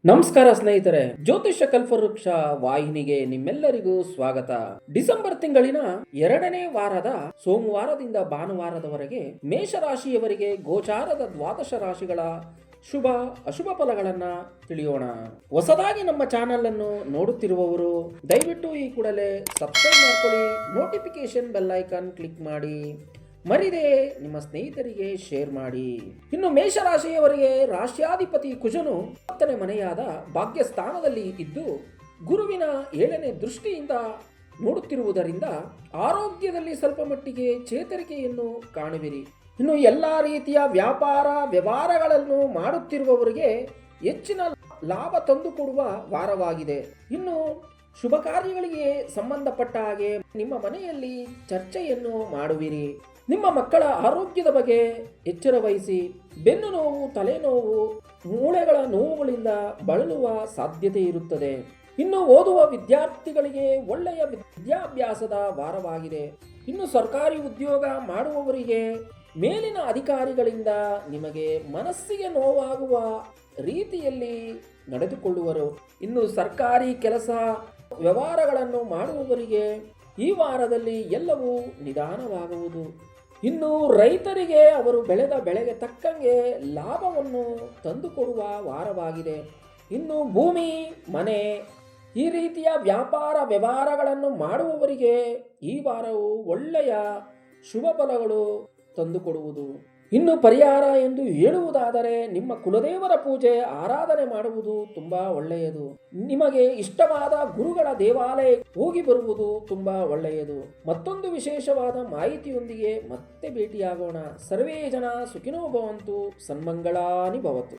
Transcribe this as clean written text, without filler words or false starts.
ನಮಸ್ಕಾರ ಸ್ನೇಹಿತರೆ, ಜ್ಯೋತಿಷ್ಯ ಕಲ್ಪವೃಕ್ಷ ವಾಹಿನಿಗೆ ನಿಮ್ಮೆಲ್ಲರಿಗೂ ಸ್ವಾಗತ. ಡಿಸೆಂಬರ್ ತಿಂಗಳಿನ 2ನೇ ವಾರದ ಸೋಮವಾರದಿಂದ ಭಾನುವಾರದವರೆಗೆ ಮೇಷರಾಶಿಯವರಿಗೆ ಗೋಚಾರದ ದ್ವಾದಶ ರಾಶಿಗಳ ಶುಭ ಅಶುಭ ಫಲಗಳನ್ನ ತಿಳಿಯೋಣ. ಹೊಸದಾಗಿ ನಮ್ಮ ಚಾನೆಲ್ ಅನ್ನು ನೋಡುತ್ತಿರುವವರು ದಯವಿಟ್ಟು ಈ ಕೂಡಲೇ ಸಬ್ಸ್ಕ್ರೈಬ್ ಮಾಡ್ಕೊಳ್ಳಿ, ನೋಟಿಫಿಕೇಶನ್ ಬೆಲ್ ಐಕಾನ್ ಕ್ಲಿಕ್ ಮಾಡಿ, ಮರಿದೆ ನಿಮ್ಮ ಸ್ನೇಹಿತರಿಗೆ ಶೇರ್ ಮಾಡಿ. ಇನ್ನು ಮೇಷರಾಶಿಯವರಿಗೆ ರಾಶ್ಯಾಧಿಪತಿ ಕುಜನು 10ನೇ ಮನೆಯಾದ ಭಾಗ್ಯಸ್ಥಾನದಲ್ಲಿ ಇದ್ದು ಗುರುವಿನ 7ನೇ ದೃಷ್ಟಿಯಿಂದ ನೋಡುತ್ತಿರುವುದರಿಂದ ಆರೋಗ್ಯದಲ್ಲಿ ಸ್ವಲ್ಪ ಮಟ್ಟಿಗೆ ಚೇತರಿಕೆಯನ್ನು ಕಾಣುವಿರಿ. ಇನ್ನು ಎಲ್ಲ ರೀತಿಯ ವ್ಯಾಪಾರ ವ್ಯವಹಾರಗಳನ್ನು ಮಾಡುತ್ತಿರುವವರಿಗೆ ಹೆಚ್ಚಿನ ಲಾಭ ತಂದುಕೊಡುವ ವಾರವಾಗಿದೆ. ಇನ್ನು ಶುಭ ಕಾರ್ಯಗಳಿಗೆ ಸಂಬಂಧಪಟ್ಟ ಹಾಗೆ ನಿಮ್ಮ ಮನೆಯಲ್ಲಿ ಚರ್ಚೆಯನ್ನು ಮಾಡುವಿರಿ. ನಿಮ್ಮ ಮಕ್ಕಳ ಆರೋಗ್ಯದ ಬಗ್ಗೆ ಎಚ್ಚರ ವಹಿಸಿ. ಬೆನ್ನು ನೋವು, ತಲೆನೋವು, ಮೂಳೆಗಳ ನೋವುಗಳಿಂದ ಬಳಲುವ ಸಾಧ್ಯತೆ ಇರುತ್ತದೆ. ಇನ್ನು ಓದುವ ವಿದ್ಯಾರ್ಥಿಗಳಿಗೆ ಒಳ್ಳೆಯ ವಿದ್ಯಾಭ್ಯಾಸದ ವಾರವಾಗಿದೆ. ಇನ್ನು ಸರ್ಕಾರಿ ಉದ್ಯೋಗ ಮಾಡುವವರಿಗೆ ಮೇಲಿನ ಅಧಿಕಾರಿಗಳಿಂದ ನಿಮಗೆ ಮನಸ್ಸಿಗೆ ನೋವಾಗುವ ರೀತಿಯಲ್ಲಿ ನಡೆದುಕೊಳ್ಳುವರು. ಇನ್ನು ಸರ್ಕಾರಿ ಕೆಲಸ ವ್ಯವಹಾರಗಳನ್ನು ಮಾಡುವವರಿಗೆ ಈ ವಾರದಲ್ಲಿ ಎಲ್ಲವೂ ನಿಧಾನವಾಗುವುದು. ಇನ್ನು ರೈತರಿಗೆ ಅವರು ಬೆಳೆದ ಬೆಳೆಗೆ ತಕ್ಕಂಗೆ ಲಾಭವನ್ನು ತಂದುಕೊಡುವ ವಾರವಾಗಿದೆ. ಇನ್ನು ಭೂಮಿ, ಮನೆ ಈ ರೀತಿಯ ವ್ಯಾಪಾರ ವ್ಯವಹಾರಗಳನ್ನು ಮಾಡುವವರಿಗೆ ಈ ವಾರವು ಒಳ್ಳೆಯ ಶುಭ ಫಲಗಳು ತಂದುಕೊಡುವುದು. ಇನ್ನು ಪರಿಹಾರ ಎಂದು ಹೇಳುವುದಾದರೆ ನಿಮ್ಮ ಕುಲದೇವರ ಪೂಜೆ ಆರಾಧನೆ ಮಾಡುವುದು ತುಂಬಾ ಒಳ್ಳೆಯದು. ನಿಮಗೆ ಇಷ್ಟವಾದ ಗುರುಗಳ ದೇವಾಲಯಕ್ಕೆ ಹೋಗಿ ಬರುವುದು ತುಂಬಾ ಒಳ್ಳೆಯದು. ಮತ್ತೊಂದು ವಿಶೇಷವಾದ ಮಾಹಿತಿಯೊಂದಿಗೆ ಮತ್ತೆ ಭೇಟಿಯಾಗೋಣ. ಸರ್ವೇ ಜನ ಸುಖಿನೋ ಭವಂತು, ಸನ್ಮಂಗಳಾನಿ ಭವತು.